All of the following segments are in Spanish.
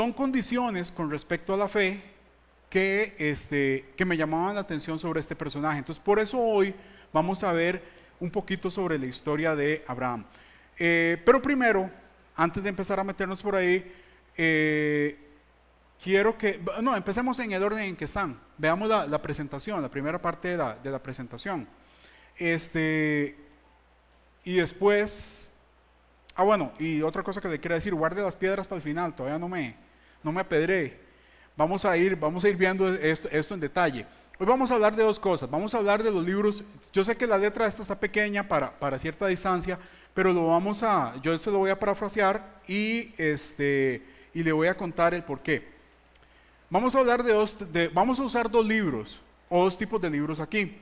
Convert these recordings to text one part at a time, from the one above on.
son condiciones con respecto a la fe que me llamaban la atención sobre este personaje. Entonces, por eso hoy vamos a ver un poquito sobre la historia de Abraham. Pero primero, antes de empezar a meternos por ahí, quiero que, no, empecemos en el orden en que están. Veamos la presentación, la primera parte de la presentación. Y después, bueno, y otra cosa que le quiero decir, guarde las piedras para el final, todavía no me apedree. Vamos a ir viendo esto en detalle. Hoy vamos a hablar de dos cosas. Vamos a hablar de los libros. Yo sé que la letra esta está pequeña para cierta distancia, pero yo se lo voy a parafrasear y le voy a contar el por qué. Vamos a hablar vamos a usar dos libros, o dos tipos de libros aquí: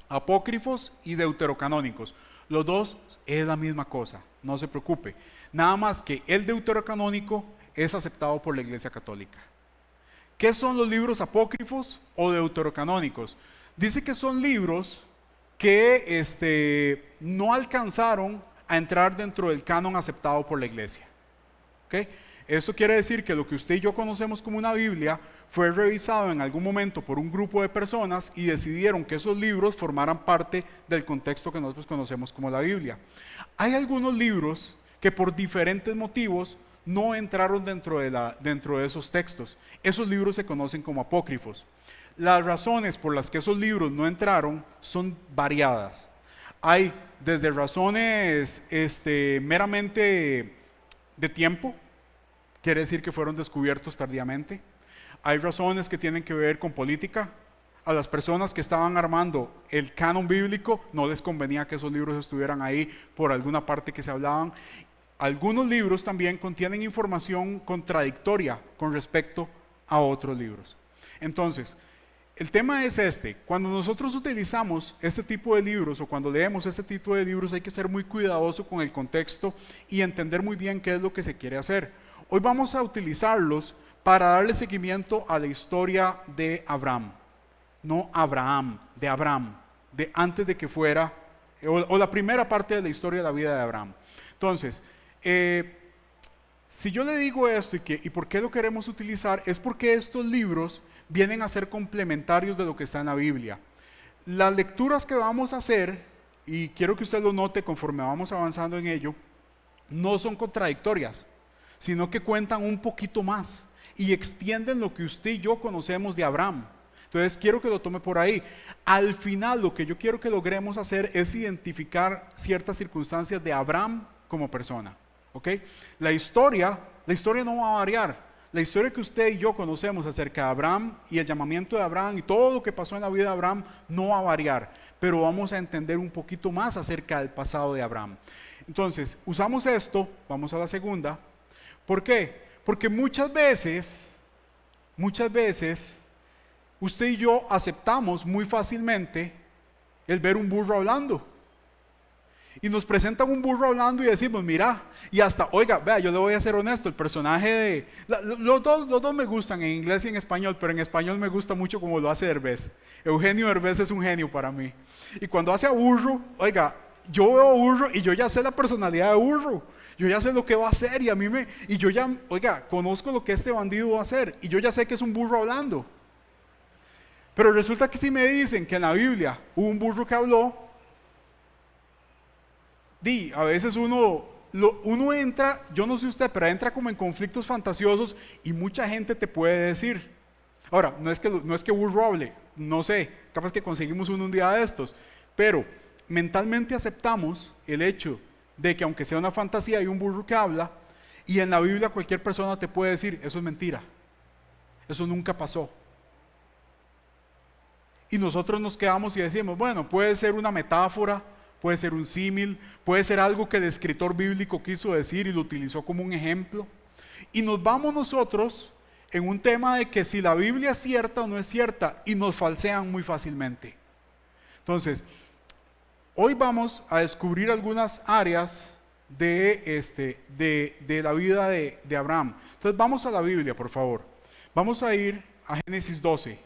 apócrifos y deuterocanónicos. Los dos es la misma cosa, no se preocupe. Nada más que el deuterocanónico es aceptado por la Iglesia Católica. ¿Qué son los libros apócrifos o deuterocanónicos? Dice que son libros que no alcanzaron a entrar dentro del canon aceptado por la Iglesia. ¿Okay? Esto quiere decir que lo que usted y yo conocemos como una Biblia fue revisado en algún momento por un grupo de personas y decidieron que esos libros formaran parte del contexto que nosotros conocemos como la Biblia. Hay algunos libros que por diferentes motivos no entraron dentro de esos textos. Esos libros se conocen como apócrifos. Las razones por las que esos libros no entraron son variadas. Hay desde razones meramente de tiempo, quiere decir que fueron descubiertos tardíamente. Hay razones que tienen que ver con política. A las personas que estaban armando el canon bíblico no les convenía que esos libros estuvieran ahí por alguna parte que se hablaban. Algunos libros también contienen información contradictoria con respecto a otros libros. Entonces, el tema es cuando nosotros utilizamos este tipo de libros o cuando leemos este tipo de libros hay que ser muy cuidadoso con el contexto y entender muy bien qué es lo que se quiere hacer. Hoy vamos a utilizarlos para darle seguimiento a la historia de Abraham, no Abraham, de antes de que fuera, o la primera parte de la historia de la vida de Abraham. Entonces, si yo le digo esto y por qué lo queremos utilizar, es porque estos libros vienen a ser complementarios de lo que está en la Biblia. Las lecturas que vamos a hacer, y quiero que usted lo note conforme vamos avanzando en ello, no son contradictorias, sino que cuentan un poquito más y extienden lo que usted y yo conocemos de Abraham. Entonces quiero que lo tome por ahí. Al final lo que yo quiero que logremos hacer es identificar ciertas circunstancias de Abraham como persona. ¿Okay? La historia no va a variar. La historia que usted y yo conocemos acerca de Abraham y el llamamiento de Abraham y todo lo que pasó en la vida de Abraham no va a variar, pero vamos a entender un poquito más acerca del pasado de Abraham. Entonces, usamos esto, vamos a la segunda. ¿Por qué? Porque muchas veces, usted y yo aceptamos muy fácilmente el ver un burro hablando. Y nos presentan un burro hablando y decimos, mira, y hasta, oiga, vea, yo le voy a ser honesto, el personaje los dos me gustan en inglés y en español, pero en español me gusta mucho como lo hace Derbez. Eugenio Derbez es un genio para mí. Y cuando hace a burro, oiga, yo veo a burro y yo ya sé la personalidad de burro. Yo ya sé lo que va a hacer y yo ya, oiga, conozco lo que este bandido va a hacer y yo ya sé que es un burro hablando. Pero resulta que si me dicen que en la Biblia hubo un burro que habló, a veces uno entra, yo no sé usted, pero entra como en conflictos fantasiosos y mucha gente te puede decir. Ahora, no es que burro hable, no sé, capaz que conseguimos uno un día de estos, pero mentalmente aceptamos el hecho de que aunque sea una fantasía hay un burro que habla y en la Biblia cualquier persona te puede decir, eso es mentira, eso nunca pasó. Y nosotros nos quedamos y decimos, bueno, puede ser una metáfora, puede ser un símil, puede ser algo que el escritor bíblico quiso decir y lo utilizó como un ejemplo. Y nos vamos nosotros en un tema de que si la Biblia es cierta o no es cierta y nos falsean muy fácilmente. Entonces, hoy vamos a descubrir algunas áreas de la vida de Abraham. Entonces vamos a la Biblia, por favor. Vamos a ir a Génesis 12.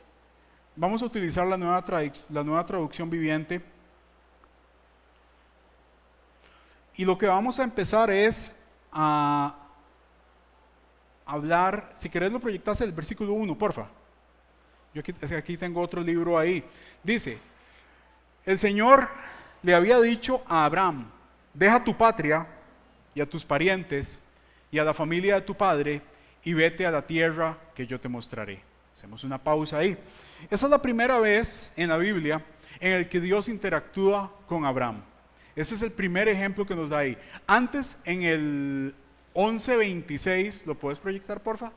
Vamos a utilizar la nueva traducción viviente. Y lo que vamos a empezar es a hablar, si querés lo proyectas el versículo 1, porfa. Yo aquí tengo otro libro ahí. Dice, el Señor le había dicho a Abraham, deja tu patria y a tus parientes y a la familia de tu padre y vete a la tierra que yo te mostraré. Hacemos una pausa ahí. Esa es la primera vez en la Biblia en el que Dios interactúa con Abraham. Ese es el primer ejemplo que nos da ahí. Antes, en el 11:26, ¿lo puedes proyectar, porfa?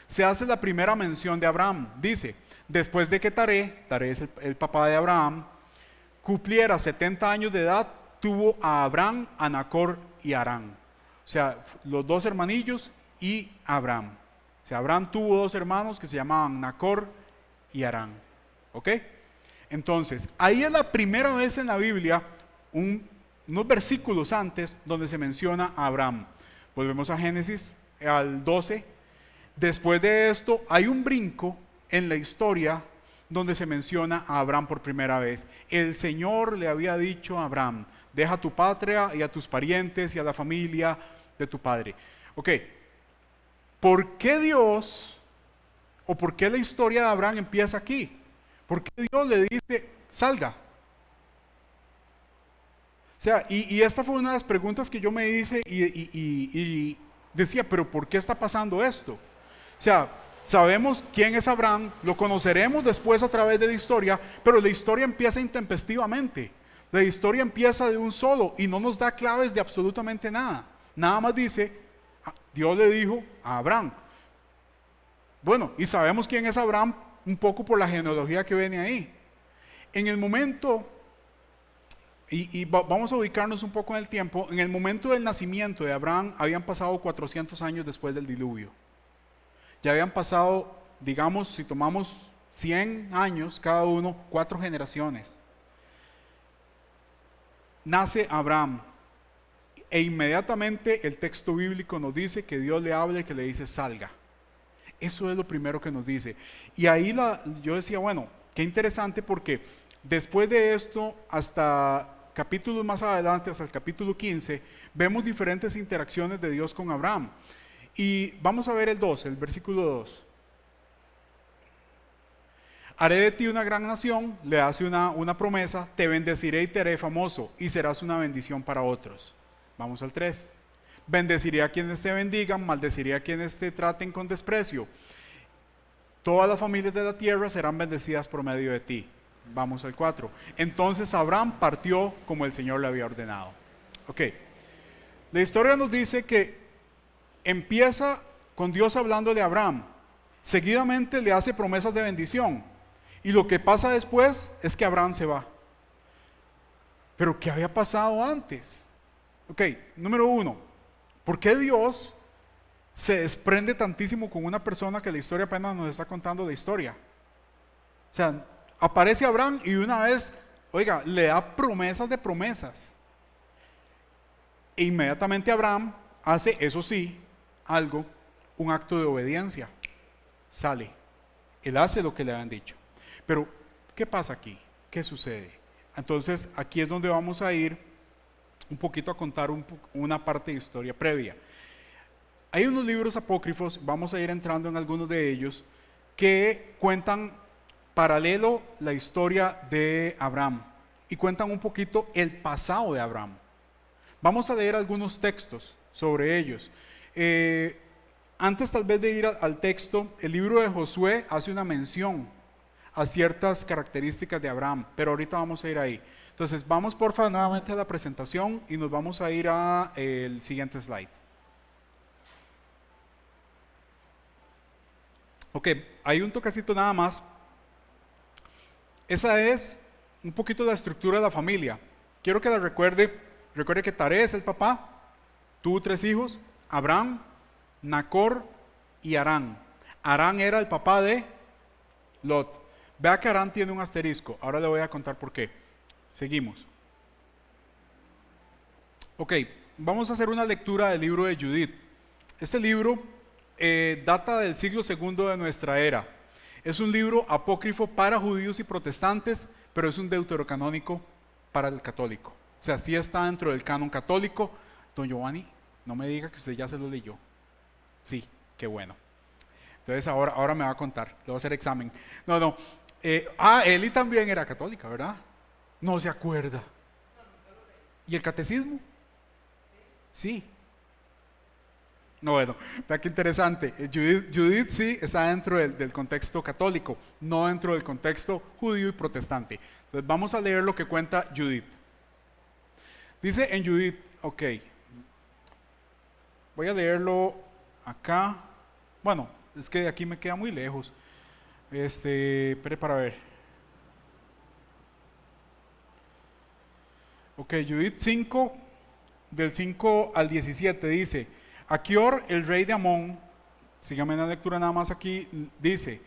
Se hace la primera mención de Abraham. Dice, después de que Taré es el papá de Abraham, cumpliera 70 años de edad, tuvo a Abraham, a Nacor y a Harán. O sea, los dos hermanillos y Abraham. O sea, Abraham tuvo dos hermanos que se llamaban Nacor y Harán. ¿Ok? Entonces, ahí es la primera vez en la Biblia, unos versículos antes, donde se menciona a Abraham. Volvemos a Génesis, al 12. Después de esto, hay un brinco en la historia donde se menciona a Abraham por primera vez. El Señor le había dicho a Abraham, deja tu patria y a tus parientes y a la familia de tu padre. Ok, ¿por qué Dios o por qué la historia de Abraham empieza aquí? ¿Por qué Dios le dice, salga? O sea, y esta fue una de las preguntas que yo me hice y decía, pero ¿por qué está pasando esto? O sea, sabemos quién es Abraham, lo conoceremos después a través de la historia, pero la historia empieza intempestivamente. La historia empieza de un solo y no nos da claves de absolutamente nada. Nada más dice, Dios le dijo a Abraham. Bueno, y sabemos quién es Abraham un poco por la genealogía que viene ahí. En el momento, vamos a ubicarnos un poco en el tiempo, en el momento del nacimiento de Abraham habían pasado 400 años después del diluvio. Ya habían pasado, digamos, si tomamos 100 años cada uno, 4 generaciones. Nace Abraham e inmediatamente el texto bíblico nos dice que Dios le habla y que le dice salga. Eso es lo primero que nos dice. Y ahí yo decía, bueno, qué interesante porque después de esto, hasta capítulos más adelante, hasta el capítulo 15, vemos diferentes interacciones de Dios con Abraham. Y vamos a ver el 2, el versículo 2. Haré de ti una gran nación, le hace una promesa, te bendeciré y te haré famoso y serás una bendición para otros. Vamos al 3. Bendeciré a quienes te bendigan, maldeciré a quienes te traten con desprecio. Todas las familias de la tierra serán bendecidas por medio de ti. Vamos al 4. Entonces Abraham partió como el Señor le había ordenado. Ok. La historia nos dice que empieza con Dios hablándole a Abraham. Seguidamente le hace promesas de bendición. Y lo que pasa después es que Abraham se va. Pero ¿qué había pasado antes? Ok, número 1. ¿Por qué Dios se desprende tantísimo con una persona que la historia apenas nos está contando la historia? O sea, aparece Abraham y una vez, oiga, le da promesas de promesas. E inmediatamente Abraham hace, eso sí, algo, un acto de obediencia. Sale. Él hace lo que le habían dicho. Pero, ¿qué pasa aquí? ¿Qué sucede? Entonces, aquí es donde vamos a ir un poquito a contar una parte de historia previa. Hay unos libros apócrifos, vamos a ir entrando en algunos de ellos, que cuentan paralelo la historia de Abraham y cuentan un poquito el pasado de Abraham. Vamos a leer algunos textos sobre ellos. Antes tal vez de ir al texto, el libro de Josué hace una mención a ciertas características de Abraham, pero ahorita vamos a ir ahí. Entonces vamos por favor nuevamente a la presentación y nos vamos a ir a el siguiente slide. Ok, hay un toquecito nada más. Esa es un poquito la estructura de la familia. Quiero que la recuerde que Taré es el papá, tuvo 3 hijos, Abraham, Nacor y Harán. Harán era el papá de Lot. Vea que Harán tiene un asterisco, ahora le voy a contar por qué. Seguimos. Ok, vamos a hacer una lectura del libro de Judith. Este libro data del siglo II de nuestra era. Es un libro apócrifo para judíos y protestantes, pero es un deuterocanónico para el católico. O sea, sí está dentro del canon católico. Don Giovanni, no me diga que usted ya se lo leyó. Sí, qué bueno. Entonces ahora me va a contar, le voy a hacer examen. No. Eli también era católica, ¿verdad? No se acuerda. ¿Y el catecismo? Sí. No, bueno, vea qué interesante. Judith sí está dentro del contexto católico, no dentro del contexto judío y protestante. Entonces vamos a leer lo que cuenta Judith. Dice en Judith, ok, voy a leerlo acá. Bueno, es que de aquí me queda muy lejos. Espere para ver. Ok, Judith 5, del 5 al 17 dice: Achior, el rey de Amón, sígame en la lectura nada más aquí, dice: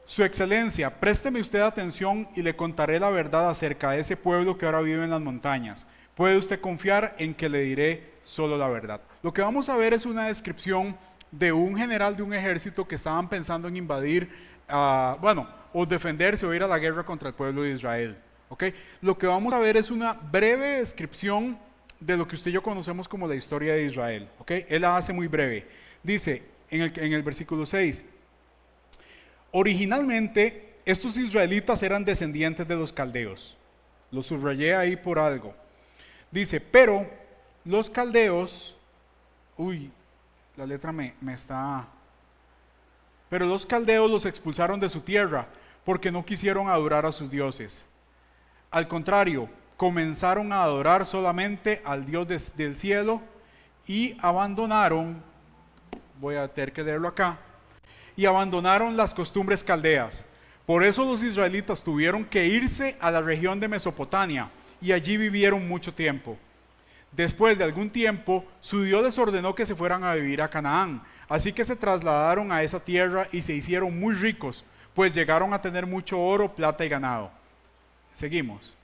Su excelencia, présteme usted atención y le contaré la verdad acerca de ese pueblo que ahora vive en las montañas. Puede usted confiar en que le diré solo la verdad. Lo que vamos a ver es una descripción de un general de un ejército que estaban pensando en invadir, o defenderse o ir a la guerra contra el pueblo de Israel. ¿Okay? Lo que vamos a ver es una breve descripción de lo que usted y yo conocemos como la historia de Israel. ¿Okay? Él la hace muy breve. Dice en el versículo 6: Originalmente estos israelitas eran descendientes de los caldeos. Lo subrayé ahí por algo. Dice, pero los caldeos, la letra me está... Pero los caldeos los expulsaron de su tierra porque no quisieron adorar a sus dioses. Al contrario, comenzaron a adorar solamente al Dios del cielo y abandonaron, voy a tener que leerlo acá, y abandonaron las costumbres caldeas. Por eso los israelitas tuvieron que irse a la región de Mesopotamia y allí vivieron mucho tiempo. Después de algún tiempo, su Dios les ordenó que se fueran a vivir a Canaán. Así que se trasladaron a esa tierra y se hicieron muy ricos, pues llegaron a tener mucho oro, plata y ganado. Seguimos.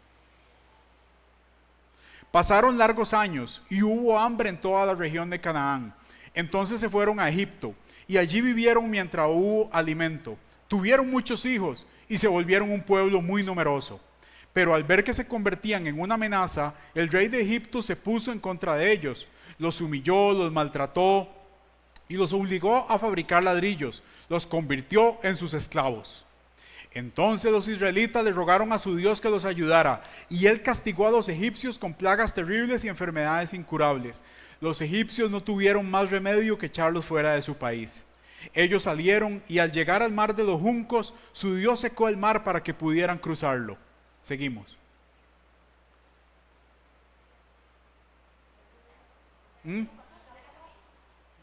Pasaron largos años y hubo hambre en toda la región de Canaán. Entonces se fueron a Egipto y allí vivieron mientras hubo alimento. Tuvieron muchos hijos y se volvieron un pueblo muy numeroso. Pero al ver que se convertían en una amenaza, el rey de Egipto se puso en contra de ellos. Los humilló, los maltrató y los obligó a fabricar ladrillos. Los convirtió en sus esclavos. Entonces los israelitas le rogaron a su Dios que los ayudara, y él castigó a los egipcios con plagas terribles y enfermedades incurables. Los egipcios no tuvieron más remedio que echarlos fuera de su país. Ellos salieron y al llegar al mar de los juncos, su Dios secó el mar para que pudieran cruzarlo. Seguimos.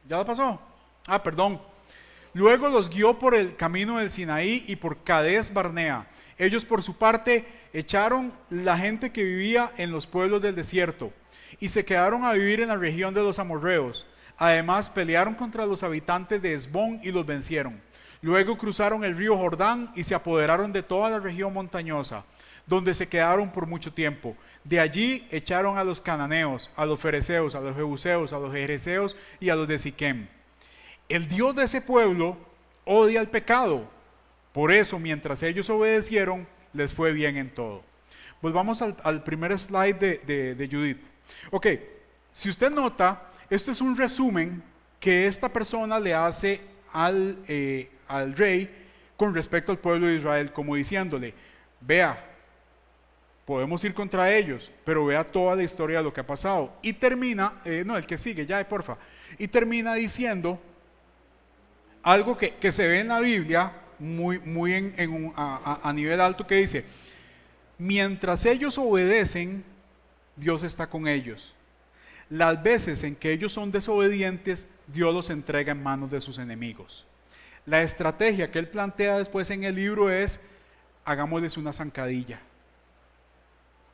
¿Ya lo pasó? Perdón. Luego los guió por el camino del Sinaí y por Cades Barnea. Ellos por su parte echaron la gente que vivía en los pueblos del desierto y se quedaron a vivir en la región de los amorreos. Además pelearon contra los habitantes de Hesbón y los vencieron. Luego cruzaron el río Jordán y se apoderaron de toda la región montañosa, donde se quedaron por mucho tiempo. De allí echaron a los cananeos, a los fereceos, a los jebuseos, a los jereseos y a los de Siquem. El Dios de ese pueblo odia el pecado. Por eso, mientras ellos obedecieron, les fue bien en todo. Volvamos al primer slide de Judith. Ok, si usted nota, esto es un resumen que esta persona le hace al rey con respecto al pueblo de Israel, como diciéndole, vea, podemos ir contra ellos, pero vea toda la historia de lo que ha pasado. Y termina, el que sigue, porfa. Y termina diciendo algo que se ve en la Biblia muy a nivel alto, que dice: mientras ellos obedecen, Dios está con ellos. Las veces en que ellos son desobedientes, Dios los entrega en manos de sus enemigos. La estrategia que él plantea después en el libro es: hagámosles una zancadilla.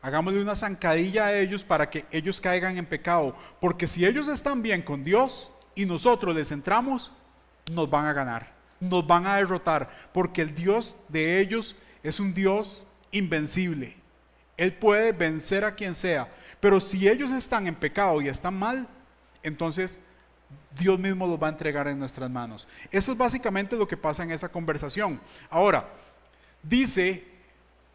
Hagámosle una zancadilla a ellos para que ellos caigan en pecado. Porque si ellos están bien con Dios y nosotros les entramos, nos van a ganar, nos van a derrotar, porque el Dios de ellos es un Dios invencible. Él puede vencer a quien sea, pero si ellos están en pecado y están mal, entonces Dios mismo los va a entregar en nuestras manos. Eso es básicamente lo que pasa en esa conversación. Ahora, dice,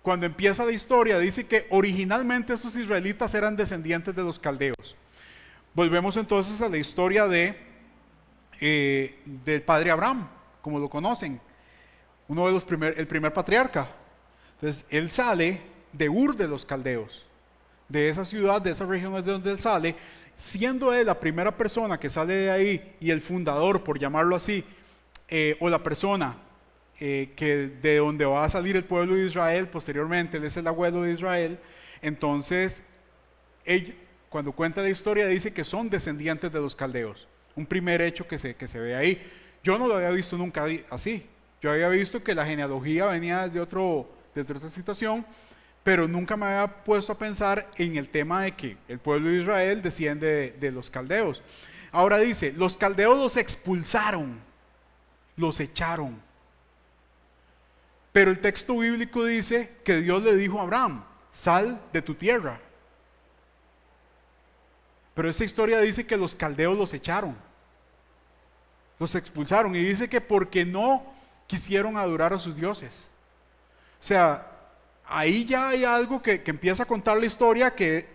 cuando empieza la historia, dice que originalmente estos israelitas eran descendientes de los caldeos. Volvemos entonces a la historia de del padre Abraham, como lo conocen, el primer patriarca. Entonces, él sale de Ur de los Caldeos, de esa ciudad, de esa región es de donde él sale, siendo él la primera persona que sale de ahí y el fundador, por llamarlo así, o la persona que de donde va a salir el pueblo de Israel posteriormente, él es el abuelo de Israel. Entonces, cuando cuenta la historia dice que son descendientes de los caldeos, un primer hecho que se ve ahí. Yo no lo había visto nunca así, yo había visto que la genealogía venía desde otra situación, pero nunca me había puesto a pensar en el tema de que el pueblo de Israel desciende de los caldeos. Ahora dice, los caldeos los expulsaron, los echaron. Pero el texto bíblico dice que Dios le dijo a Abraham, sal de tu tierra. Pero esa historia dice que los caldeos los echaron, los expulsaron, y dice que porque no quisieron adorar a sus dioses. O sea, ahí ya hay algo que empieza a contar la historia que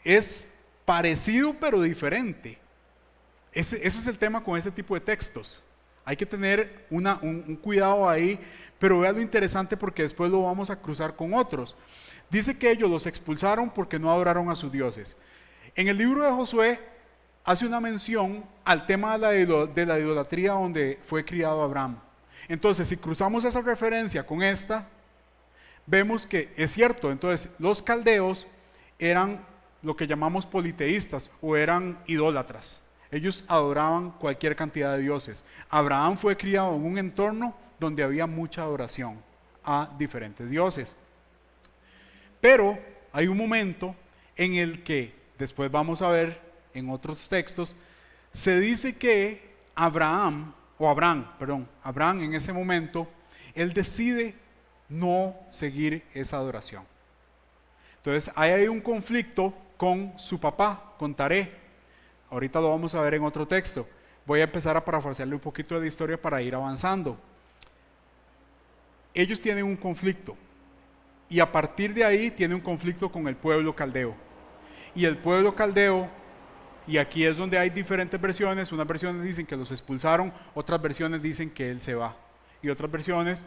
es parecido pero diferente. Ese es el tema con ese tipo de textos. Hay que tener un cuidado ahí, pero vea lo interesante porque después lo vamos a cruzar con otros. Dice que ellos los expulsaron porque no adoraron a sus dioses. En el libro de Josué hace una mención al tema de la idolatría donde fue criado Abraham. Entonces, si cruzamos esa referencia con esta, vemos que es cierto. Entonces, los caldeos eran lo que llamamos politeístas o eran idólatras. Ellos adoraban cualquier cantidad de dioses. Abraham fue criado en un entorno donde había mucha adoración a diferentes dioses. Pero hay un momento en el que, después vamos a ver en otros textos, se dice que Abraham en ese momento, él decide no seguir esa adoración. Entonces hay un conflicto con su papá, con Taré. Ahorita lo vamos a ver en otro texto. Voy a empezar a parafrasearle un poquito de la historia para ir avanzando. Ellos tienen un conflicto y a partir de ahí tiene un conflicto con el pueblo caldeo. Y el pueblo caldeo, y aquí es donde hay diferentes versiones, unas versiones dicen que los expulsaron, otras versiones dicen que él se va, y otras versiones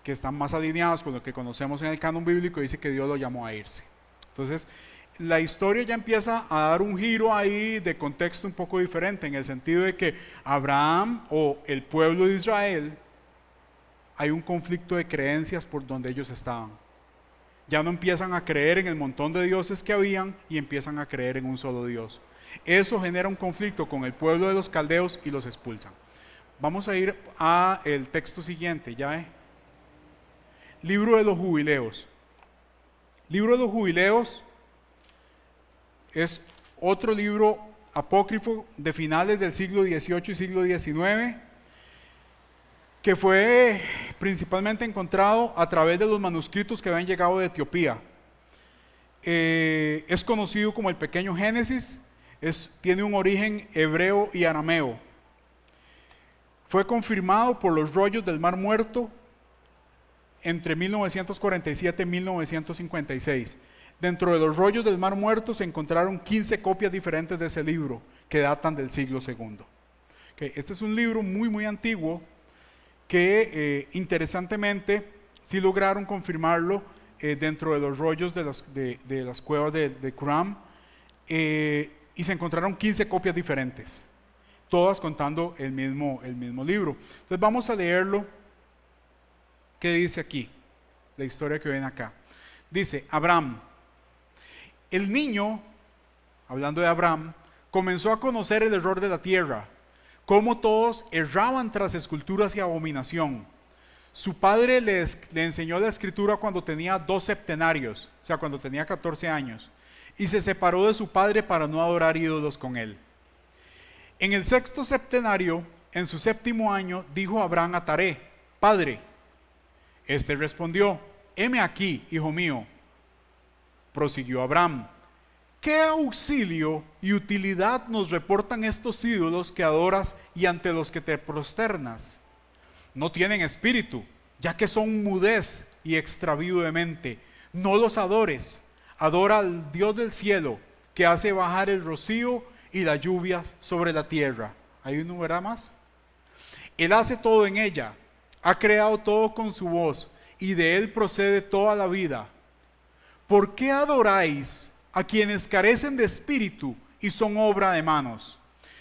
que están más alineadas con lo que conocemos en el canon bíblico dice que Dios lo llamó a irse. Entonces, la historia ya empieza a dar un giro ahí de contexto un poco diferente, en el sentido de que Abraham o el pueblo de Israel, hay un conflicto de creencias por donde ellos estaban. Ya no empiezan a creer en el montón de dioses que habían y empiezan a creer en un solo Dios. Eso genera un conflicto con el pueblo de los caldeos y los expulsan. Vamos a ir al texto siguiente, ¿ya? Libro de los Jubileos. Libro de los Jubileos es otro libro apócrifo de finales del siglo XVIII y siglo XIX, que fue principalmente encontrado a través de los manuscritos que habían llegado de Etiopía. Es conocido como el Pequeño Génesis, tiene un origen hebreo y arameo. Fue confirmado por los rollos del Mar Muerto entre 1947 y 1956. Dentro de los rollos del Mar Muerto se encontraron 15 copias diferentes de ese libro que datan del siglo II. Este es un libro muy antiguo que interesantemente sí lograron confirmarlo dentro de los rollos de las cuevas de Qumran, y se encontraron 15 copias diferentes, todas contando el mismo libro. Entonces vamos a leerlo. ¿Qué dice aquí? La historia que ven acá. Dice, Abraham, el niño, hablando de Abraham, comenzó a conocer el error de la tierra, cómo todos erraban tras esculturas y abominación. Su padre le enseñó la escritura cuando tenía 2 septenarios, o sea, cuando tenía 14 años, y se separó de su padre para no adorar ídolos con él. En el 6º septenario, en su 7º año, dijo Abraham a Taré, Padre. Este respondió, heme aquí, hijo mío. Prosiguió Abraham, ¿qué auxilio y utilidad nos reportan estos ídolos que adoras y ante los que te prosternas? No tienen espíritu, ya que son mudez y extravío de mente. No los adores, adora al Dios del cielo, que hace bajar el rocío y la lluvia sobre la tierra. ¿Hay un número más? Él hace todo en ella, ha creado todo con su voz, y de Él procede toda la vida. ¿Por qué adoráis a quienes carecen de espíritu y son obra de manos?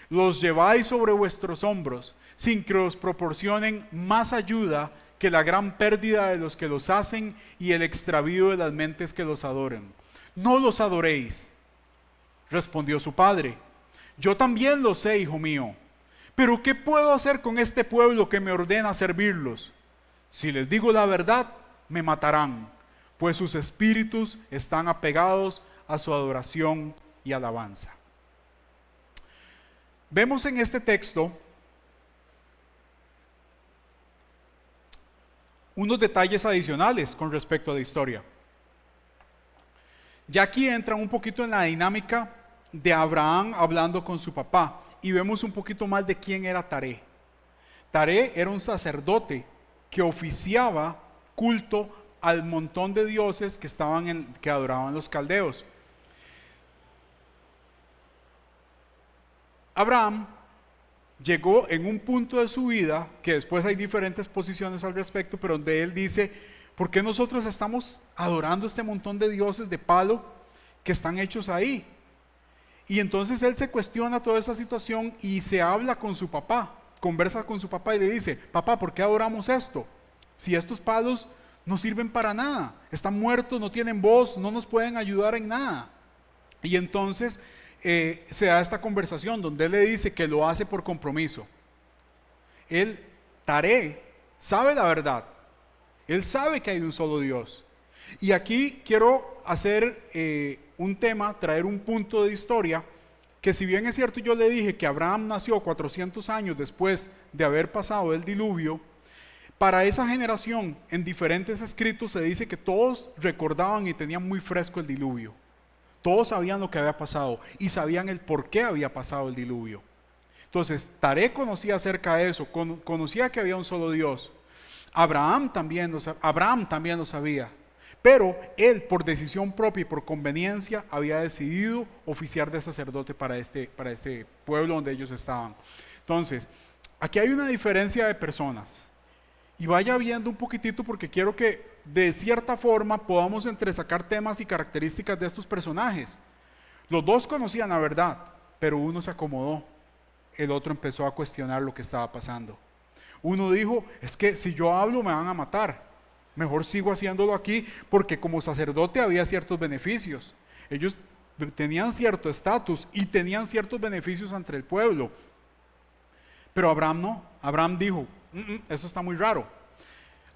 Los lleváis sobre vuestros hombros, sin que os proporcionen más ayuda que la gran pérdida de los que los hacen y el extravío de las mentes que los adoran. No los adoréis, respondió su padre. Yo también lo sé, hijo mío. Pero ¿qué puedo hacer con este pueblo que me ordena servirlos? Si les digo la verdad, me matarán, pues sus espíritus están apegados a su adoración y alabanza. Vemos en este texto unos detalles adicionales con respecto a la historia. Ya aquí entran un poquito en la dinámica de Abraham hablando con su papá y vemos un poquito más de quién era Taré. Taré era un sacerdote que oficiaba culto al montón de dioses que adoraban los caldeos. Abraham llegó en un punto de su vida, que después hay diferentes posiciones al respecto, pero donde él dice, ¿por qué nosotros estamos adorando este montón de dioses de palo que están hechos ahí? Y entonces él se cuestiona toda esa situación y se habla con su papá, conversa con su papá y le dice, papá, ¿por qué adoramos esto? Si estos palos no sirven para nada, están muertos, no tienen voz, no nos pueden ayudar en nada. Y entonces se da esta conversación donde él le dice que lo hace por compromiso. Él, Taré, sabe la verdad. Él sabe que hay un solo Dios. Y aquí quiero hacer un tema, traer un punto de historia, que si bien es cierto yo le dije que Abraham nació 400 años después de haber pasado el diluvio, para esa generación en diferentes escritos se dice que todos recordaban y tenían muy fresco el diluvio. Todos sabían lo que había pasado y sabían el por qué había pasado el diluvio. Entonces, Taré conocía acerca de eso, conocía que había un solo Dios. Abraham también lo sabía, pero él por decisión propia y por conveniencia había decidido oficiar de sacerdote para este pueblo donde ellos estaban. Entonces, aquí hay una diferencia de personas. Y vaya viendo un poquitito porque quiero que de cierta forma podamos entresacar temas y características de estos personajes. Los dos conocían la verdad, pero uno se acomodó, el otro empezó a cuestionar lo que estaba pasando. Uno dijo, es que si yo hablo me van a matar, mejor sigo haciéndolo aquí porque como sacerdote había ciertos beneficios. Ellos tenían cierto estatus y tenían ciertos beneficios ante el pueblo. Pero Abraham no, Abraham dijo, eso está muy raro.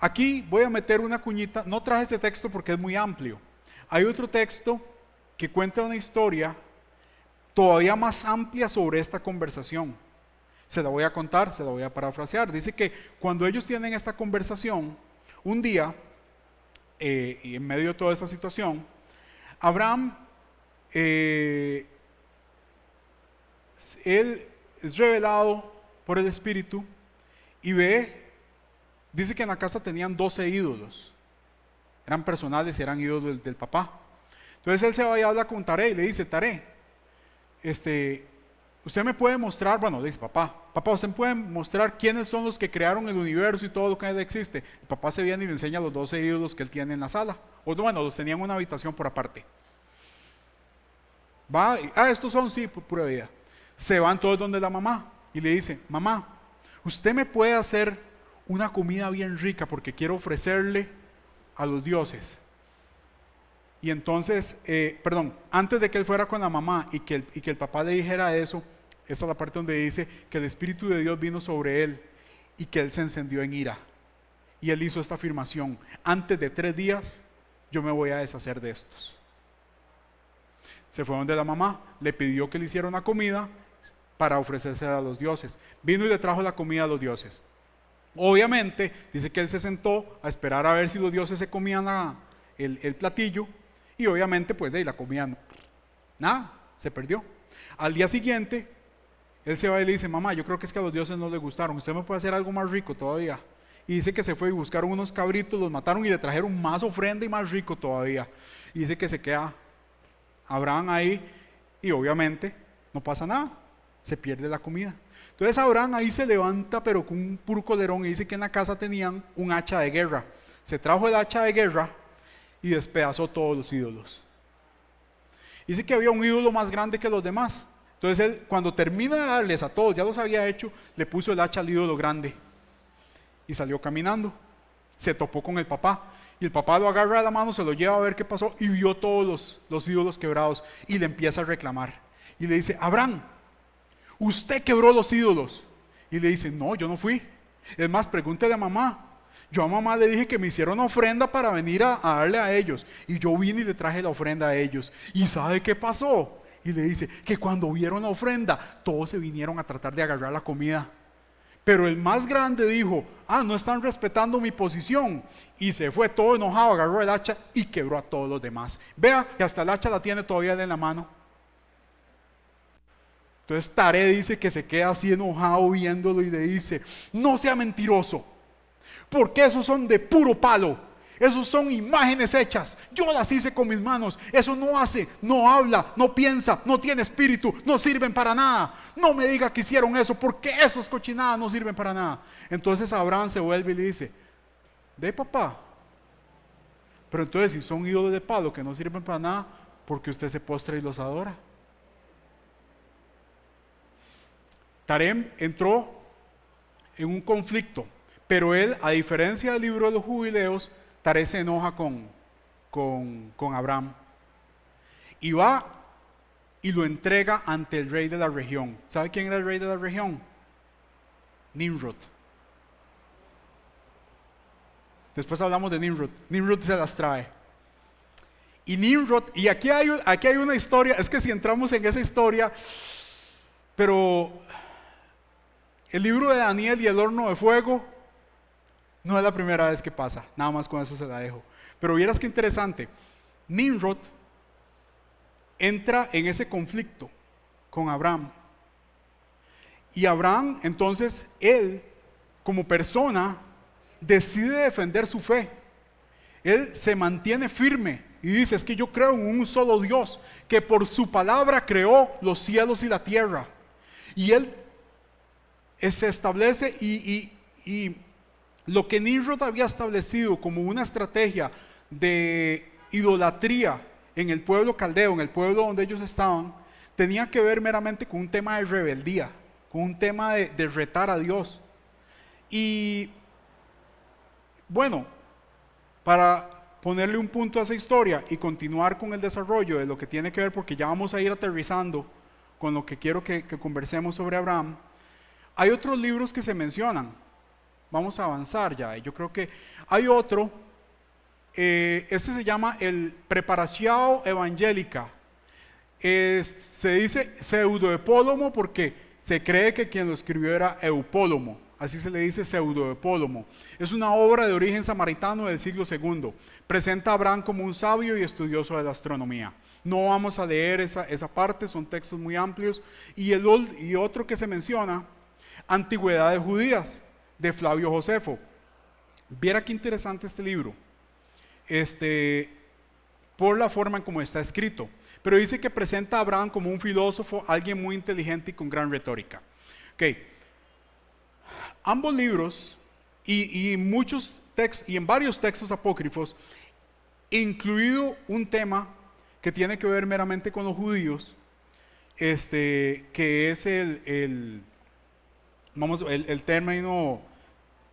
Aquí voy a meter una cuñita, no traje ese texto porque es muy amplio. Hay otro texto que cuenta una historia todavía más amplia sobre esta conversación. Se la voy a contar, se la voy a parafrasear. Dice que cuando ellos tienen esta conversación, un día, y en medio de toda esta situación, Abraham, él es revelado por el Espíritu y dice que en la casa tenían 12 ídolos. Eran personales y eran ídolos del papá. Entonces él se va y habla con Taré y le dice, Taré, usted me puede mostrar, bueno, le dice, papá, usted me puede mostrar quiénes son los que crearon el universo y todo lo que existe. El papá se viene y le enseña los 12 ídolos que él tiene en la sala. O bueno, los tenía en una habitación por aparte. Va, estos son, sí, pura vida. Se van todos donde la mamá y le dice, mamá, usted me puede hacer una comida bien rica porque quiero ofrecerle a los dioses. Y entonces, antes de que él fuera con la mamá y que el papá le dijera eso, esta es la parte donde dice que el Espíritu de Dios vino sobre él y que él se encendió en ira. Y él hizo esta afirmación, antes de 3 días yo me voy a deshacer de estos. Se fue donde la mamá, le pidió que le hiciera una comida para ofrecerse a los dioses. Vino y le trajo la comida a los dioses. Obviamente, dice que él se sentó a esperar a ver si los dioses se comían el platillo y obviamente pues de ahí la comían. Nada, se perdió. Al día siguiente, él se va y le dice, mamá, yo creo que es que a los dioses no les gustaron, usted me puede hacer algo más rico todavía. Y dice que se fue y buscaron unos cabritos, los mataron y le trajeron más ofrenda y más rico todavía. Y dice que se queda Abraham ahí y obviamente no pasa nada. se pierde la comida. Entonces Abraham ahí se levanta, pero con un puro colerón, y dice que en la casa tenían un hacha de guerra. Se trajo el hacha de guerra y despedazó todos los ídolos. Dice que había un ídolo más grande que los demás. Entonces él, cuando termina de darles a todos, ya los había hecho, le puso el hacha al ídolo grande y salió caminando. Se topó con el papá y el papá lo agarra de la mano, se lo lleva a ver qué pasó y vio todos los ídolos quebrados y le empieza a reclamar y le dice: Abraham, usted quebró los ídolos. Y le dice: no, yo no fui. Es más, pregúntele a mamá. Yo a mamá le dije que me hiciera una ofrenda para venir a darle a ellos. Y yo vine y le traje la ofrenda a ellos. ¿Y sabe qué pasó? Y le dice que cuando vieron la ofrenda, todos se vinieron a tratar de agarrar la comida. Pero el más grande dijo: no están respetando mi posición. Y se fue todo enojado, agarró el hacha y quebró a todos los demás. Vea que hasta el hacha la tiene todavía en la mano. Entonces Taré dice que se queda así enojado viéndolo y le dice: no sea mentiroso, porque esos son de puro palo, esos son imágenes hechas, yo las hice con mis manos, eso no hace, no habla, no piensa, no tiene espíritu, no sirven para nada. No me diga que hicieron eso, porque esos cochinadas no sirven para nada. Entonces Abraham se vuelve y le dice: de papá, pero entonces si son ídolos de palo que no sirven para nada, ¿por qué usted se postra y los adora? Tarem entró en un conflicto, pero él, a diferencia del libro de los jubileos, Taré se enoja con Abraham y va y lo entrega ante el rey de la región. ¿Sabe quién era el rey de la región? Nimrod. Después hablamos de Nimrod. Nimrod se las trae. Y Nimrod, y aquí hay una historia, es que si entramos en esa historia, pero el libro de Daniel y el horno de fuego no es la primera vez que pasa. Nada más con eso se la dejo. Pero vieras qué interesante. Nimrod entra en ese conflicto con Abraham. Y Abraham, entonces, él, como persona, decide defender su fe. Él se mantiene firme y dice: es que yo creo en un solo Dios, que por su palabra creó los cielos y la tierra. Y él se establece y lo que Nimrod había establecido como una estrategia de idolatría en el pueblo caldeo, en el pueblo donde ellos estaban, tenía que ver meramente con un tema de rebeldía, con un tema de retar a Dios. Y bueno, para ponerle un punto a esa historia y continuar con el desarrollo de lo que tiene que ver, porque ya vamos a ir aterrizando con lo que quiero que conversemos sobre Abraham, hay otros libros que se mencionan. Vamos a avanzar ya. Yo creo que hay otro, este se llama el Preparación Evangélica. Se dice pseudoepólomo porque se cree que quien lo escribió era Eupólomo. Así se le dice, pseudoepólomo. Es una obra de origen samaritano del siglo II. Presenta a Abraham como un sabio y estudioso de la astronomía. No vamos a leer esa parte, son textos muy amplios. Y otro que se menciona, Antigüedades Judías, de Flavio Josefo. Viera qué interesante este libro, por la forma en cómo está escrito. Pero dice que presenta a Abraham como un filósofo, alguien muy inteligente y con gran retórica. Ambos libros y muchos textos, y en varios textos apócrifos, incluido un tema que tiene que ver meramente con los judíos, que es el término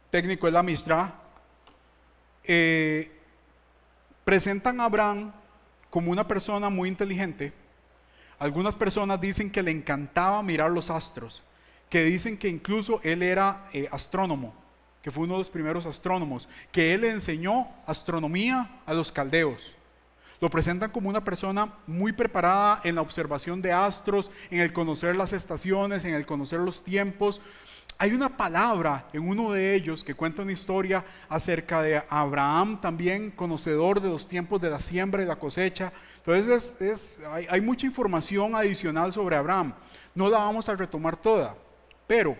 técnico es la Mistra. Presentan a Abraham como una persona muy inteligente. Algunas personas dicen que le encantaba mirar los astros, que dicen que incluso él era astrónomo, que fue uno de los primeros astrónomos, que él le enseñó astronomía a los caldeos. Lo presentan como una persona muy preparada en la observación de astros, en el conocer las estaciones, en el conocer los tiempos. Hay una palabra en uno de ellos que cuenta una historia acerca de Abraham, también conocedor de los tiempos de la siembra y la cosecha. Entonces hay mucha información adicional sobre Abraham. No la vamos a retomar toda, pero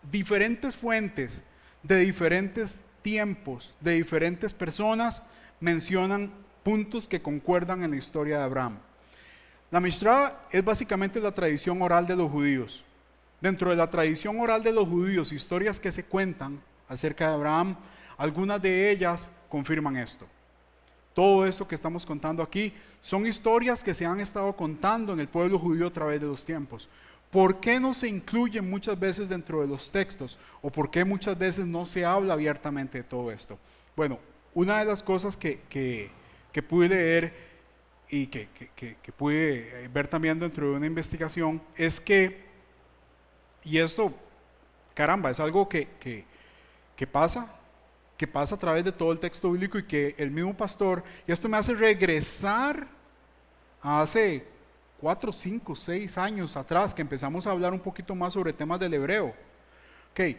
diferentes fuentes de diferentes tiempos, de diferentes personas, mencionan puntos que concuerdan en la historia de Abraham. La Mishra es básicamente la tradición oral de los judíos. Dentro de la tradición oral de los judíos, historias que se cuentan acerca de Abraham, algunas de ellas confirman esto. Todo esto que estamos contando aquí son historias que se han estado contando en el pueblo judío a través de los tiempos. ¿Por qué no se incluyen muchas veces dentro de los textos? ¿O por qué muchas veces no se habla abiertamente de todo esto? Bueno, una de las cosas que pude leer y que pude ver también dentro de una investigación es que, y esto, caramba, es algo que pasa a través de todo el texto bíblico y que el mismo pastor, y esto me hace regresar a hace 4, 5, 6 años atrás que empezamos a hablar un poquito más sobre temas del hebreo. Ok,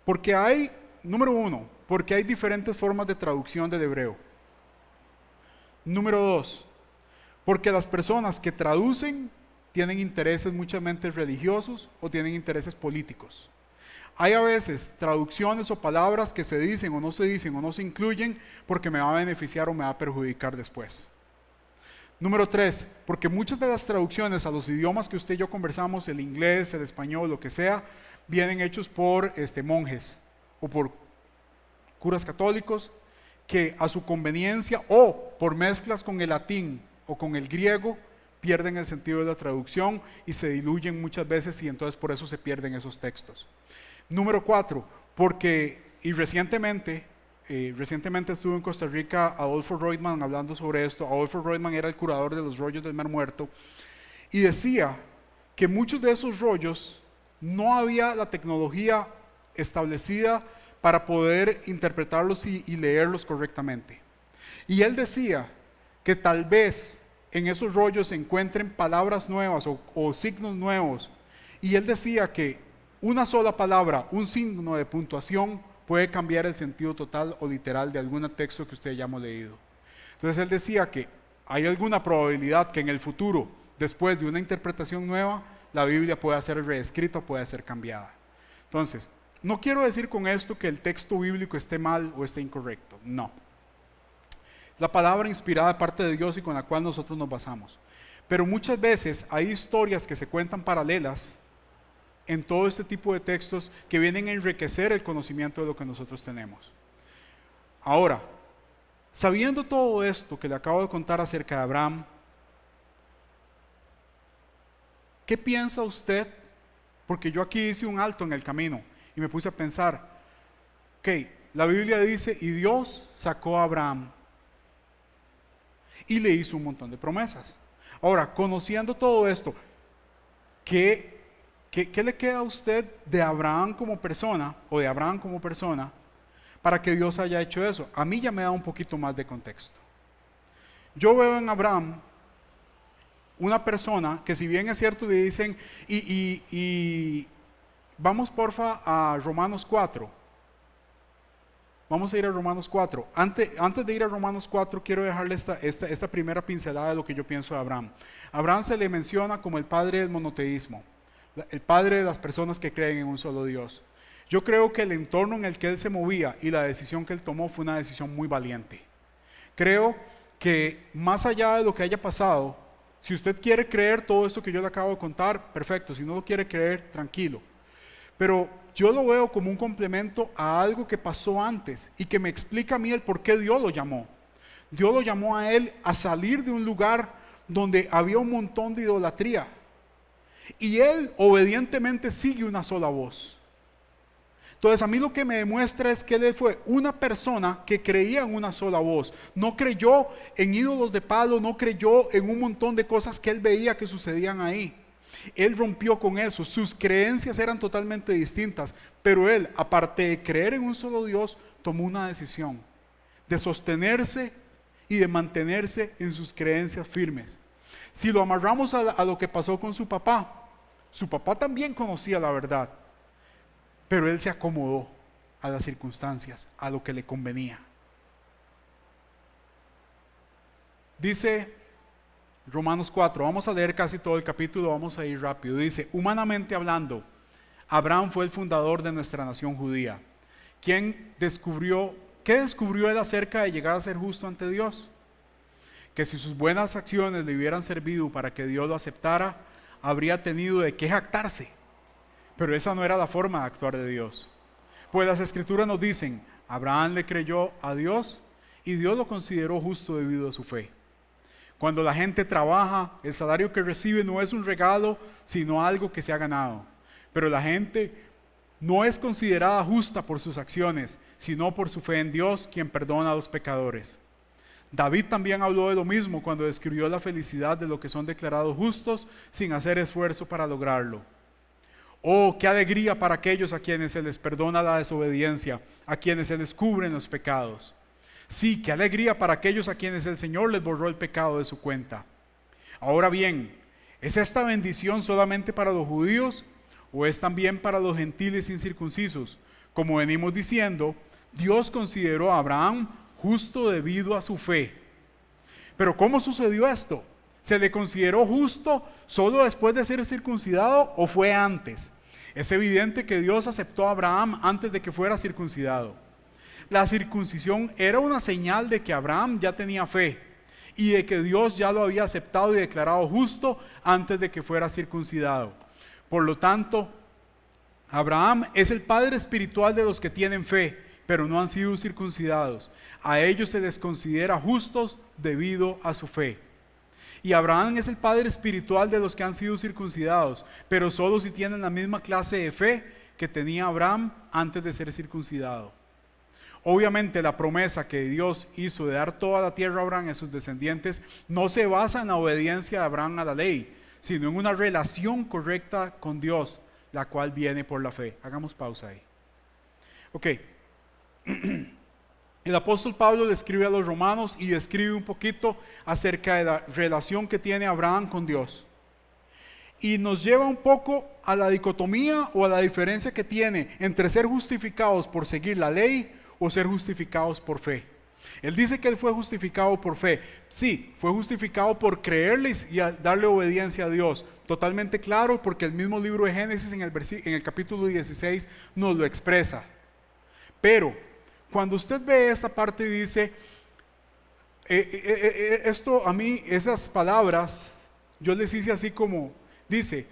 porque hay, número uno, porque hay diferentes formas de traducción del hebreo. Número dos, porque las personas que traducen tienen intereses muchas veces religiosos o tienen intereses políticos. Hay a veces traducciones o palabras que se dicen o no se dicen o no se incluyen porque me va a beneficiar o me va a perjudicar después. Número 3, porque muchas de las traducciones a los idiomas que usted y yo conversamos, el inglés, el español, lo que sea, vienen hechos por monjes o por curas católicos que a su conveniencia o por mezclas con el latín o con el griego pierden el sentido de la traducción y se diluyen muchas veces y entonces por eso se pierden esos textos. Número 4, porque, y recientemente estuve en Costa Rica Adolfo Reutemann hablando sobre esto. Adolfo Reutemann era el curador de los rollos del Mar Muerto y decía que muchos de esos rollos no había la tecnología establecida para poder interpretarlos y leerlos correctamente. Y él decía que tal vez en esos rollos se encuentren palabras nuevas o signos nuevos. Y él decía que una sola palabra, un signo de puntuación, puede cambiar el sentido total o literal de algún texto que usted hayamos leído. Entonces él decía que hay alguna probabilidad que en el futuro, después de una interpretación nueva, la Biblia pueda ser reescrita o pueda ser cambiada. Entonces, no quiero decir con esto que el texto bíblico esté mal o esté incorrecto, no. La palabra inspirada de parte de Dios y con la cual nosotros nos basamos. Pero muchas veces hay historias que se cuentan paralelas en todo este tipo de textos que vienen a enriquecer el conocimiento de lo que nosotros tenemos. Ahora, sabiendo todo esto que le acabo de contar acerca de Abraham, ¿qué piensa usted? Porque yo aquí hice un alto en el camino y me puse a pensar, ok, la Biblia dice, y Dios sacó a Abraham y le hizo un montón de promesas. Ahora, conociendo todo esto, ¿qué le queda a usted de Abraham como persona o de Abraham como persona para que Dios haya hecho eso? A mí ya me da un poquito más de contexto. Yo veo en Abraham una persona que, si bien es cierto, le dicen, y vamos porfa a Romanos 4. Vamos a ir a Romanos 4. Antes de ir a Romanos 4, quiero dejarle esta primera pincelada de lo que yo pienso de Abraham. Abraham se le menciona como el padre del monoteísmo, el padre de las personas que creen en un solo Dios. Yo creo que el entorno en el que él se movía y la decisión que él tomó fue una decisión muy valiente. Creo que más allá de lo que haya pasado, si usted quiere creer todo esto que yo le acabo de contar, perfecto. Si no lo quiere creer, tranquilo. Pero yo lo veo como un complemento a algo que pasó antes y que me explica a mí el por qué Dios lo llamó. Dios lo llamó a él a salir de un lugar donde había un montón de idolatría. Y él obedientemente sigue una sola voz. Entonces a mí lo que me demuestra es que él fue una persona que creía en una sola voz. No creyó en ídolos de palo, no creyó en un montón de cosas que él veía que sucedían ahí. Él rompió con eso, sus creencias eran totalmente distintas, pero él, aparte de creer en un solo Dios, tomó una decisión de sostenerse y de mantenerse en sus creencias firmes. Si lo amarramos a lo que pasó con su papá también conocía la verdad, pero él se acomodó a las circunstancias, a lo que le convenía. Dice Romanos 4, vamos a leer casi todo el capítulo, vamos a ir rápido. Dice, humanamente hablando, Abraham fue el fundador de nuestra nación judía. ¿Qué descubrió él acerca de llegar a ser justo ante Dios? que si sus buenas acciones le hubieran servido para que Dios lo aceptara, habría tenido de qué jactarse. Pero esa no era la forma de actuar de Dios. Pues las Escrituras nos dicen, Abraham le creyó a Dios y Dios lo consideró justo debido a su fe. Cuando la gente trabaja, el salario que recibe no es un regalo, sino algo que se ha ganado. Pero la gente no es considerada justa por sus acciones, sino por su fe en Dios, quien perdona a los pecadores. David también habló de lo mismo cuando describió la felicidad de los que son declarados justos sin hacer esfuerzo para lograrlo. Oh, qué alegría para aquellos a quienes se les perdona la desobediencia, a quienes se les cubren los pecados. Sí, qué alegría para aquellos a quienes el Señor les borró el pecado de su cuenta. Ahora bien, ¿es esta bendición solamente para los judíos o es también para los gentiles incircuncisos? Como venimos diciendo, Dios consideró a Abraham justo debido a su fe. Pero ¿cómo sucedió esto? ¿Se le consideró justo solo después de ser circuncidado o fue antes? Es evidente que Dios aceptó a Abraham antes de que fuera circuncidado. La circuncisión era una señal de que Abraham ya tenía fe y de que Dios ya lo había aceptado y declarado justo antes de que fuera circuncidado. Por lo tanto, Abraham es el padre espiritual de los que tienen fe, pero no han sido circuncidados. A ellos se les considera justos debido a su fe. Y Abraham es el padre espiritual de los que han sido circuncidados, pero solo si tienen la misma clase de fe que tenía Abraham antes de ser circuncidado. Obviamente la promesa que Dios hizo de dar toda la tierra a Abraham y a sus descendientes no se basa en la obediencia de Abraham a la ley, sino en una relación correcta con Dios, la cual viene por la fe. Hagamos pausa ahí. Ok. El apóstol Pablo le escribe a los romanos y describe un poquito acerca de la relación que tiene Abraham con Dios. Y nos lleva un poco a la dicotomía o a la diferencia que tiene entre ser justificados por seguir la ley o ser justificados por fe. Él dice que él fue justificado por fe. Sí, fue justificado por creerles y darle obediencia a Dios. Totalmente claro, porque el mismo libro de Génesis en el capítulo 16 nos lo expresa. Pero cuando usted ve esta parte y dice, esto a mí, esas palabras, yo les hice así como, dice,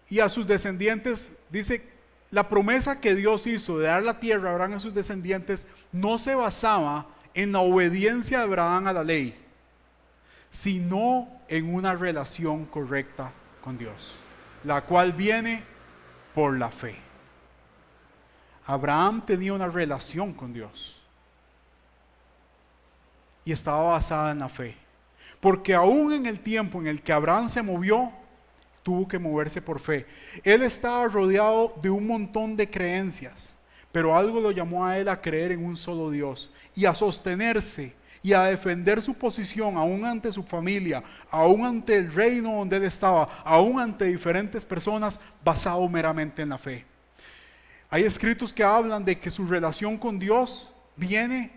y a sus descendientes, dice, la promesa que Dios hizo de dar la tierra a Abraham y a sus descendientes no se basaba en la obediencia de Abraham a la ley, sino en una relación correcta con Dios, la cual viene por la fe. Abraham tenía una relación con Dios y estaba basada en la fe, porque aún en el tiempo en el que Abraham se movió, tuvo que moverse por fe. Él estaba rodeado de un montón de creencias, pero algo lo llamó a él a creer en un solo Dios y a sostenerse y a defender su posición aún ante su familia, aún ante el reino donde él estaba, aún ante diferentes personas, basado meramente en la fe. Hay escritos que hablan de que su relación con Dios viene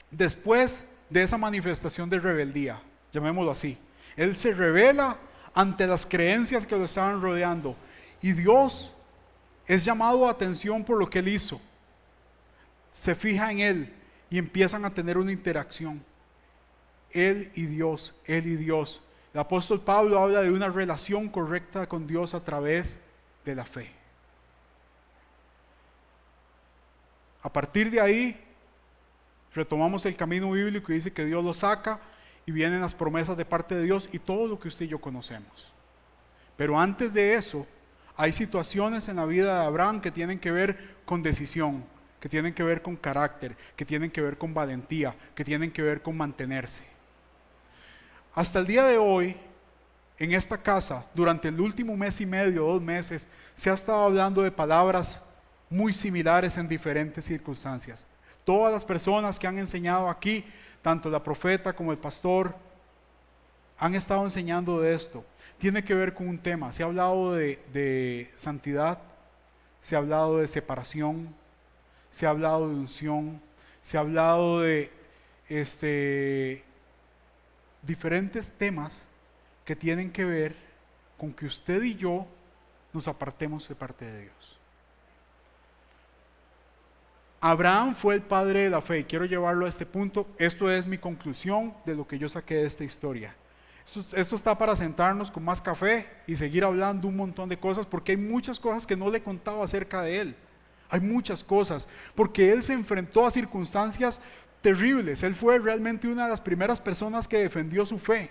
después de esa manifestación de rebeldía, llamémoslo así. Él se revela ante las creencias que lo estaban rodeando y Dios es llamado a atención por lo que él hizo. Se fija en él y empiezan a tener una interacción. Él y Dios, él y Dios. El apóstol Pablo habla de una relación correcta con Dios a través de la fe. A partir de ahí, retomamos el camino bíblico y dice que Dios lo saca y vienen las promesas de parte de Dios y todo lo que usted y yo conocemos. Pero antes de eso, hay situaciones en la vida de Abraham que tienen que ver con decisión, que tienen que ver con carácter, que tienen que ver con valentía, que tienen que ver con mantenerse. Hasta el día de hoy, en esta casa, durante el último mes y medio, 2 meses, se ha estado hablando de palabras muy similares en diferentes circunstancias. Todas las personas que han enseñado aquí, tanto la profeta como el pastor, han estado enseñando de esto. Tiene que ver con un tema. Se ha hablado de santidad, se ha hablado de separación, se ha hablado de unción, se ha hablado de diferentes temas que tienen que ver con que usted y yo nos apartemos de parte de Dios. Abraham fue el padre de la fe. Y quiero llevarlo a este punto. Esto es mi conclusión de lo que yo saqué de esta historia. Esto está para sentarnos con más café y seguir hablando un montón de cosas, porque hay muchas cosas que no le contaba acerca de él. Hay muchas cosas, porque él se enfrentó a circunstancias terribles. Él fue realmente una de las primeras personas que defendió su fe.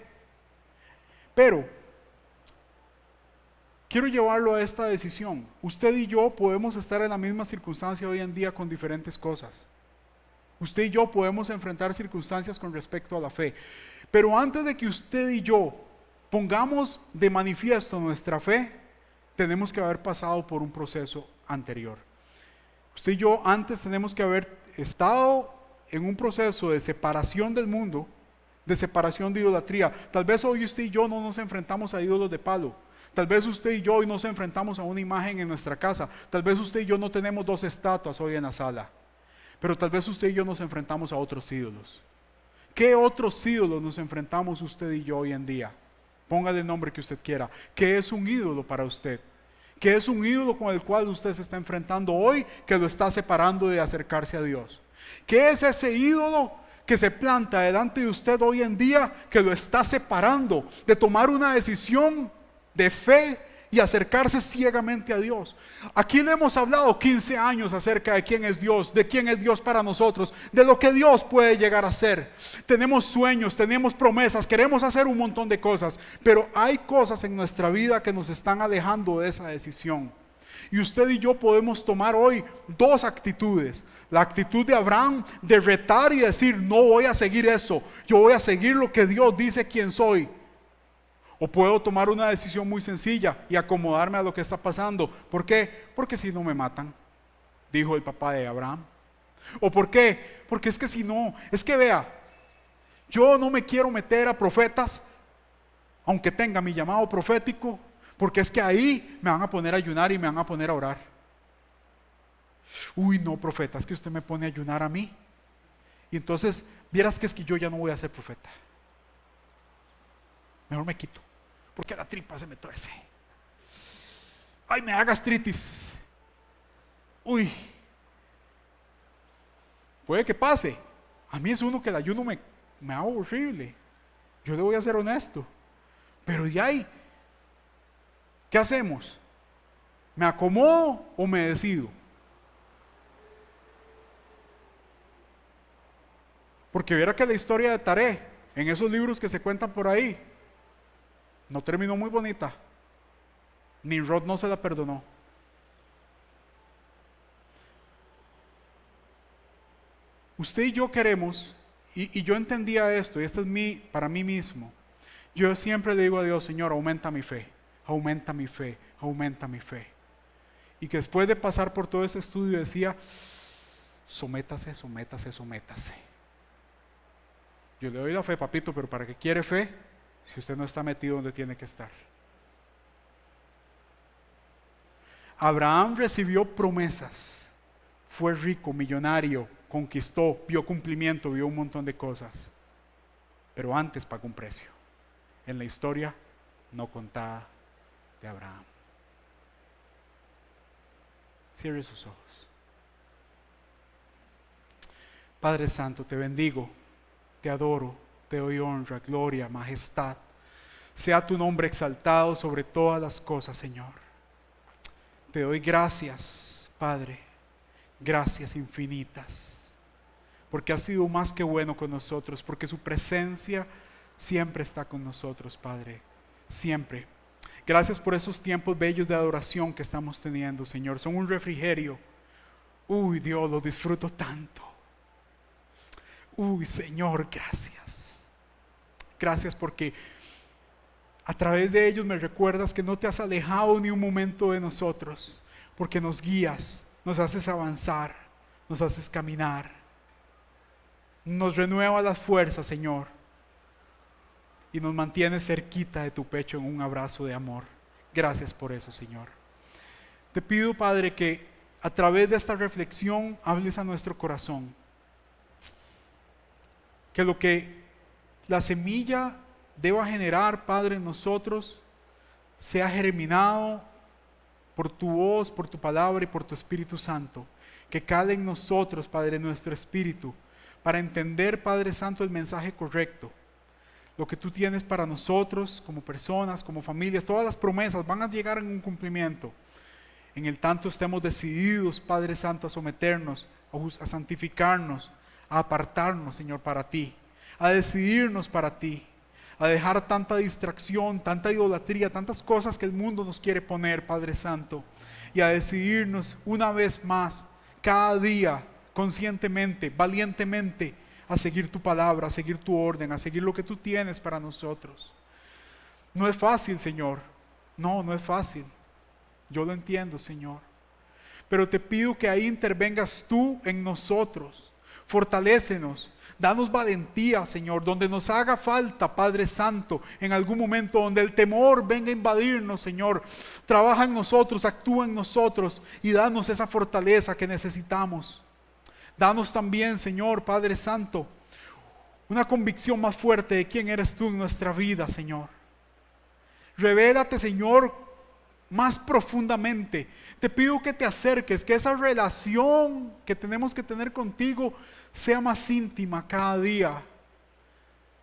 Pero quiero llevarlo a esta decisión. Usted y yo podemos estar en la misma circunstancia hoy en día con diferentes cosas. Usted y yo podemos enfrentar circunstancias con respecto a la fe. Pero antes de que usted y yo pongamos de manifiesto nuestra fe, tenemos que haber pasado por un proceso anterior. Usted y yo antes tenemos que haber estado en un proceso de separación del mundo, de separación de idolatría. Tal vez hoy usted y yo no nos enfrentamos a ídolos de palo. Tal vez usted y yo hoy nos enfrentamos a una imagen en nuestra casa. Tal vez usted y yo no tenemos 2 estatuas hoy en la sala. Pero tal vez usted y yo nos enfrentamos a otros ídolos. ¿Qué otros ídolos nos enfrentamos usted y yo hoy en día? Póngale el nombre que usted quiera. ¿Qué es un ídolo para usted? ¿Qué es un ídolo con el cual usted se está enfrentando hoy que lo está separando de acercarse a Dios? ¿Qué es ese ídolo que se planta delante de usted hoy en día que lo está separando de tomar una decisión de fe y acercarse ciegamente a Dios? Aquí le hemos hablado 15 años acerca de quién es Dios, de quién es Dios para nosotros, de lo que Dios puede llegar a ser. Tenemos sueños, tenemos promesas, queremos hacer un montón de cosas, pero hay cosas en nuestra vida que nos están alejando de esa decisión. Y usted y yo podemos tomar hoy 2 actitudes. La actitud de Abraham de retar y decir: no voy a seguir eso, yo voy a seguir lo que Dios dice quién soy. O puedo tomar una decisión muy sencilla y acomodarme a lo que está pasando. ¿Por qué? Porque si no me matan, dijo el papá de Abraham. ¿O por qué? Porque es que si no, es que vea, yo no me quiero meter a profetas, aunque tenga mi llamado profético, porque es que ahí me van a poner a ayunar y me van a poner a orar. Uy, no, profeta, es que usted me pone a ayunar a mí. Y entonces, vieras que es que yo ya no voy a ser profeta. Mejor me quito, porque la tripa se me tuerce. Ay, me da gastritis. Uy, puede que pase. A mí es uno que el ayuno me hago horrible. Yo le voy a ser honesto. Pero de ahí, ¿qué hacemos? ¿Me acomodo o me decido? Porque viera que la historia de Taré, en esos libros que se cuentan por ahí, no terminó muy bonita. Nimrod no se la perdonó. Usted y yo queremos, y yo entendía esto, y esto es para mí mismo. Yo siempre le digo a Dios: Señor, aumenta mi fe, aumenta mi fe, aumenta mi fe. Y que después de pasar por todo ese estudio decía: sométase, sométase, sométase. Yo le doy la fe, papito, pero ¿para qué quiere fe si usted no está metido donde tiene que estar? Abraham recibió promesas, fue rico, millonario, conquistó, vio cumplimiento, vio un montón de cosas, pero antes pagó un precio en la historia no contada de Abraham. Cierre sus ojos. Padre Santo, te bendigo, te adoro, te doy honra, gloria, majestad. Sea tu nombre exaltado sobre todas las cosas, Señor. Te doy gracias, Padre, gracias infinitas, porque has sido más que bueno con nosotros, porque su presencia siempre está con nosotros, Padre, siempre. Gracias por esos tiempos bellos de adoración que estamos teniendo, Señor. Son un refrigerio. Uy, Dios, lo disfruto tanto. Uy, Señor, gracias. Gracias porque a través de ellos me recuerdas que no te has alejado ni un momento de nosotros, porque nos guías, nos haces avanzar, nos haces caminar, nos renuevas las fuerzas, Señor, y nos mantienes cerquita de tu pecho en un abrazo de amor. Gracias por eso, Señor. Te pido, Padre, que a través de esta reflexión hables a nuestro corazón, que lo que la semilla deba generar, Padre, en nosotros, sea germinado por tu voz, por tu palabra y por tu Espíritu Santo. que cale en nosotros, Padre, nuestro espíritu, para entender, Padre Santo, el mensaje correcto. Lo que tú tienes para nosotros, como personas, como familias, todas las promesas van a llegar en un cumplimiento. En el tanto estemos decididos, Padre Santo, a someternos, a santificarnos, a apartarnos, Señor, para ti, a decidirnos para ti, a dejar tanta distracción, tanta idolatría, tantas cosas que el mundo nos quiere poner, Padre Santo, y a decidirnos una vez más, cada día, conscientemente, valientemente, a seguir tu palabra, a seguir tu orden, a seguir lo que tú tienes para nosotros. No es fácil, Señor. No es fácil. Yo lo entiendo, Señor. Pero te pido que ahí intervengas tú en nosotros. Fortalécenos. Danos valentía, Señor, donde nos haga falta, Padre Santo, en algún momento donde el temor venga a invadirnos, Señor. Trabaja en nosotros, actúa en nosotros y danos esa fortaleza que necesitamos. Danos también, Señor, Padre Santo, una convicción más fuerte de quién eres tú en nuestra vida, Señor. Revélate, Señor, más profundamente. Te pido que te acerques, que esa relación que tenemos que tener contigo sea más íntima cada día.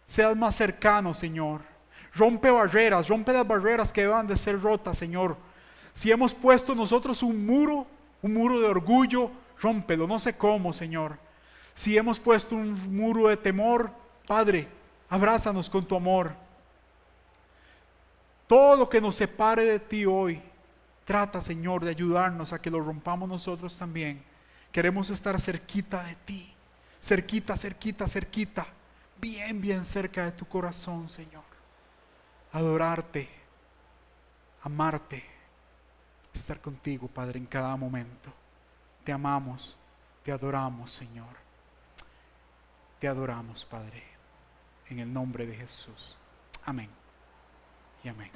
Seas más cercano, Señor. Rompe las barreras que deban de ser rotas, Señor. Si hemos puesto nosotros un muro de orgullo, rómpelo, no sé cómo, Señor. Si hemos puesto un muro de temor, Padre, abrázanos con tu amor. Todo lo que nos separe de ti hoy, trata, Señor, de ayudarnos a que lo rompamos nosotros también. Queremos estar cerquita de ti, cerquita, bien cerca de tu corazón, Señor. Adorarte, amarte, estar contigo, Padre, en cada momento. Te amamos, te adoramos, Señor. Te adoramos, Padre, en el nombre de Jesús. Amén y amén.